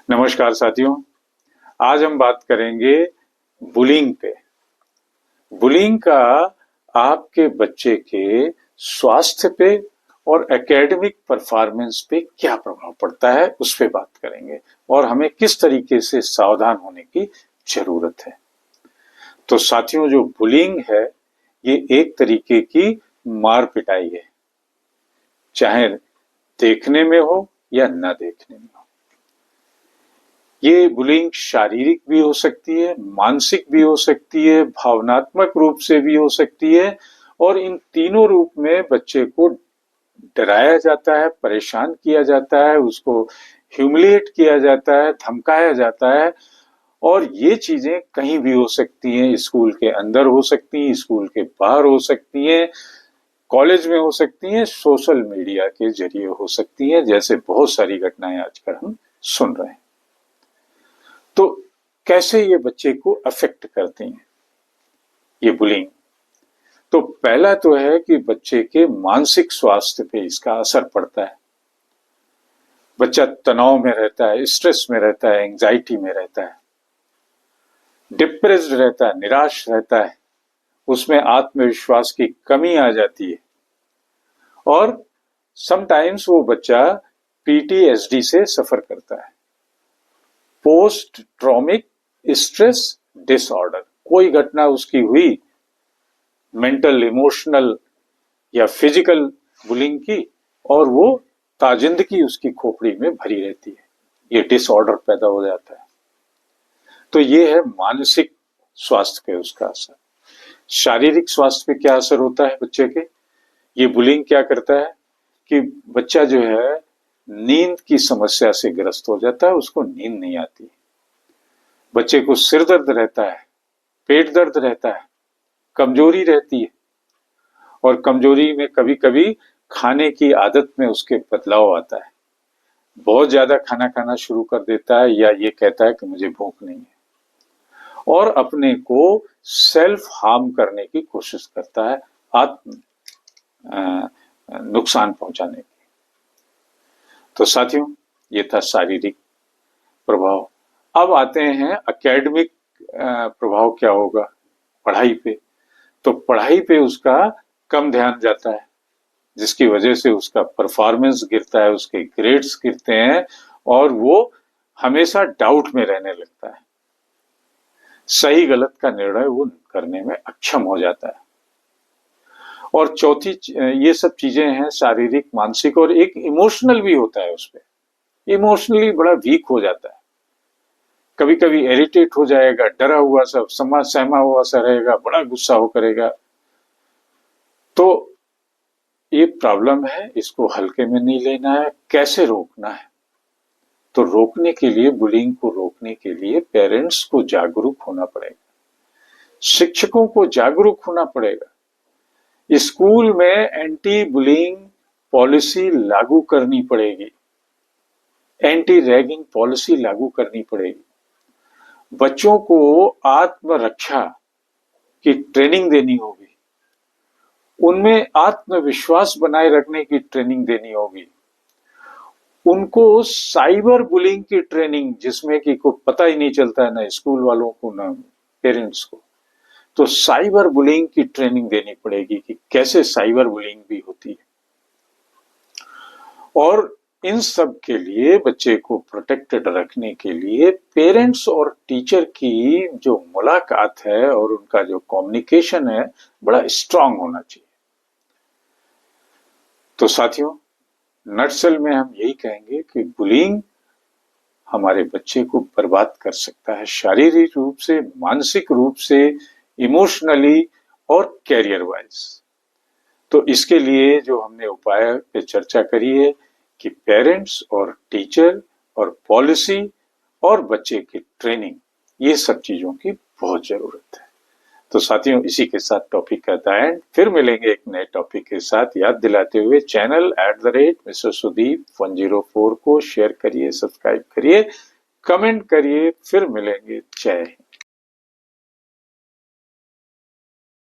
नमस्कार साथियों। आज हम बात करेंगे बुलिंग पे। बुलिंग का आपके बच्चे के स्वास्थ्य पे और एकेडमिक परफॉर्मेंस पे क्या प्रभाव पड़ता है, उस पे बात करेंगे और हमें किस तरीके से सावधान होने की जरूरत है। तो साथियों, जो बुलिंग है ये एक तरीके की मार पिटाई है, चाहे देखने में हो या ना देखने में हो। ये बुलिंग शारीरिक भी हो सकती है, मानसिक भी हो सकती है, भावनात्मक रूप से भी हो सकती है और इन तीनों रूप में बच्चे को डराया जाता है, परेशान किया जाता है, उसको ह्यूमिलिएट किया जाता है, धमकाया जाता है। और ये चीजें कहीं भी हो सकती हैं, स्कूल के अंदर हो सकती हैं, स्कूल के बाहर हो सकती हैं, कॉलेज में हो सकती हैं, सोशल मीडिया के जरिए हो सकती हैं, जैसे बहुत सारी घटनाएं आजकल हम सुन रहे हैं। तो कैसे ये बच्चे को अफेक्ट करते हैं ये बुलिंग? तो पहला तो है कि बच्चे के मानसिक स्वास्थ्य पे इसका असर पड़ता है। बच्चा तनाव में रहता है, स्ट्रेस में रहता है, एंजाइटी में रहता है, डिप्रेस्ड रहता है, निराश रहता है, उसमें आत्मविश्वास की कमी आ जाती है और समटाइम्स वो बच्चा पीटीएसडी से सफर करता है, पोस्ट ट्रॉमिक स्ट्रेस डिसऑर्डर। कोई घटना उसकी हुई, मेंटल, इमोशनल या फिजिकल बुलिंग की, और वो ताजिंदगी उसकी खोपड़ी में भरी रहती है, ये डिसऑर्डर पैदा हो जाता है। तो ये है मानसिक स्वास्थ्य पे उसका असर। शारीरिक स्वास्थ्य पे क्या असर होता है बच्चे के? ये बुलिंग क्या करता है कि बच्चा जो है नींद की समस्या से ग्रस्त हो जाता है, उसको नींद नहीं आती, बच्चे को सिर दर्द रहता है, पेट दर्द रहता है, कमजोरी रहती है और कमजोरी में कभी कभी खाने की आदत में उसके बदलाव आता है, बहुत ज्यादा खाना खाना शुरू कर देता है या ये कहता है कि मुझे भूख नहीं है और अपने को सेल्फ हार्म करने की कोशिश करता है, आत्म नुकसान पहुंचाने की। तो साथियों, ये था शारीरिक प्रभाव। अब आते हैं एकेडमिक प्रभाव क्या होगा पढ़ाई पे। तो पढ़ाई पे उसका कम ध्यान जाता है, जिसकी वजह से उसका परफॉर्मेंस गिरता है, उसके ग्रेड्स गिरते हैं और वो हमेशा डाउट में रहने लगता है, सही गलत का निर्णय वो करने में अक्षम हो जाता है। और चौथी, ये सब चीजें हैं शारीरिक, मानसिक, और एक इमोशनल भी होता है। उसपे इमोशनली बड़ा वीक हो जाता है, कभी कभी इरिटेट हो जाएगा, डरा हुआ सा, सहमा हुआ सा रहेगा, बड़ा गुस्सा हो करेगा। तो ये प्रॉब्लम है, इसको हल्के में नहीं लेना है। कैसे रोकना है? तो रोकने के लिए, बुलिंग को रोकने के लिए पेरेंट्स को जागरूक होना पड़ेगा, शिक्षकों को जागरूक होना पड़ेगा, स्कूल में एंटी बुलिंग पॉलिसी लागू करनी पड़ेगी, एंटी रैगिंग पॉलिसी लागू करनी पड़ेगी, बच्चों को आत्मरक्षा की ट्रेनिंग देनी होगी, उनमें आत्मविश्वास बनाए रखने की ट्रेनिंग देनी होगी, उनको साइबर बुलिंग की ट्रेनिंग, जिसमें कि को पता ही नहीं चलता है ना स्कूल वालों को ना पेरेंट्स को, तो साइबर बुलिंग की ट्रेनिंग देनी पड़ेगी कि कैसे साइबर बुलिंग भी होती है। और इन सब के लिए बच्चे को प्रोटेक्टेड रखने के लिए पेरेंट्स और टीचर की जो मुलाकात है और उनका जो कम्युनिकेशन है, बड़ा स्ट्रांग होना चाहिए। तो साथियों, नटसेल में हम यही कहेंगे कि बुलिंग हमारे बच्चे को बर्बाद कर सकता है, शारीरिक रूप से, मानसिक रूप से, इमोशनली और कैरियर वाइज। तो इसके लिए जो हमने उपाय पे चर्चा करी है कि पेरेंट्स और टीचर और पॉलिसी और बच्चे की ट्रेनिंग, ये सब चीजों की बहुत जरूरत है। तो साथियों, इसी के साथ टॉपिक का एंड, फिर मिलेंगे एक नए टॉपिक के साथ। याद दिलाते हुए चैनल @Mr. Sudeep 104 को शेयर करिए, सब्सक्राइब करिए, कमेंट करिए। फिर मिलेंगे। जय हिंद।